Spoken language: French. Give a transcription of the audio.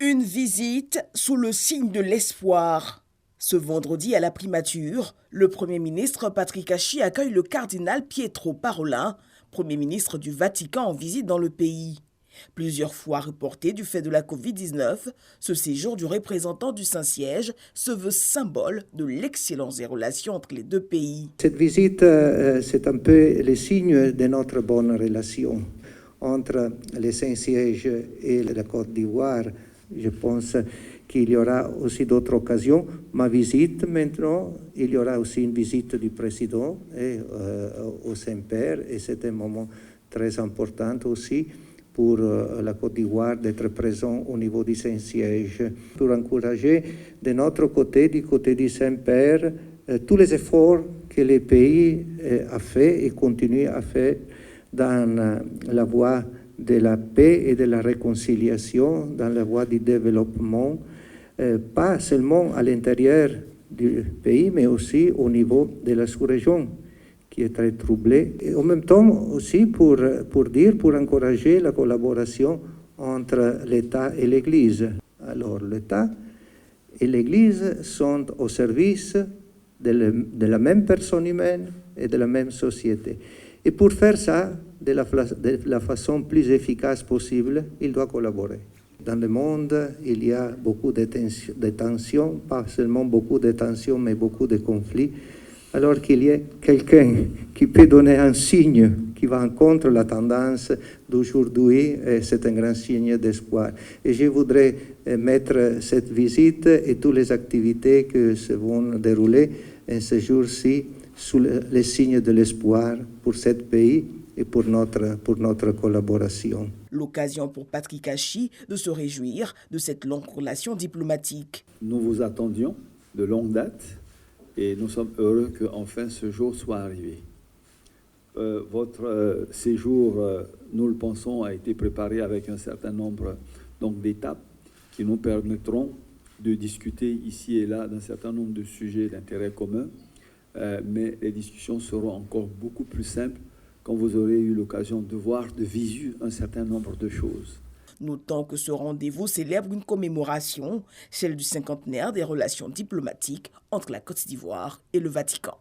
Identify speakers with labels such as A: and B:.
A: Une visite sous le signe de l'espoir. Ce vendredi à la primature, le Premier ministre Patrick Hachi accueille le cardinal Pietro Parolin, Premier ministre du Vatican en visite dans le pays. Plusieurs fois reporté du fait de la Covid-19, ce séjour du représentant du Saint-Siège se veut symbole de l'excellence des relations entre les deux pays.
B: Cette visite, c'est un peu le signe de notre bonne relation entre le Saint-Siège et la Côte d'Ivoire. Je pense qu'il y aura aussi d'autres occasions. Ma visite maintenant, il y aura aussi une visite du président au Saint-Père et c'est un moment très important aussi pour la Côte d'Ivoire d'être présent au niveau du Saint-Siège, pour encourager de notre côté, du côté du Saint-Père, tous les efforts que le pays a fait et continue à faire dans la voie de la paix et de la réconciliation, dans la voie du développement, pas seulement à l'intérieur du pays, mais aussi au niveau de la sous-région, qui est très troublée. Et en même temps aussi pour encourager la collaboration entre l'État et l'Église. Alors l'État et l'Église sont au service de la même personne humaine et de la même société. Et pour faire ça, de la façon plus efficace possible, il doit collaborer. Dans le monde, il y a beaucoup de tensions, pas seulement beaucoup de tensions, mais beaucoup de conflits. Alors qu'il y ait quelqu'un qui peut donner un signe qui va en contre la tendance d'aujourd'hui, c'est un grand signe d'espoir. Et je voudrais mettre cette visite et toutes les activités qui se vont dérouler en ce jour-ci sous les signes de l'espoir pour ce pays et pour notre collaboration.
A: L'occasion pour Patrick Hachi de se réjouir de cette longue relation diplomatique.
C: Nous vous attendions de longue date et nous sommes heureux qu'enfin ce jour soit arrivé. Votre séjour, nous le pensons, a été préparé avec un certain nombre d'étapes qui nous permettront de discuter ici et là d'un certain nombre de sujets d'intérêt commun, mais les discussions seront encore beaucoup plus simples quand vous aurez eu l'occasion de voir de visu un certain nombre de choses.
A: Notons que ce rendez-vous célèbre une commémoration, celle du cinquantenaire des relations diplomatiques entre la Côte d'Ivoire et le Vatican.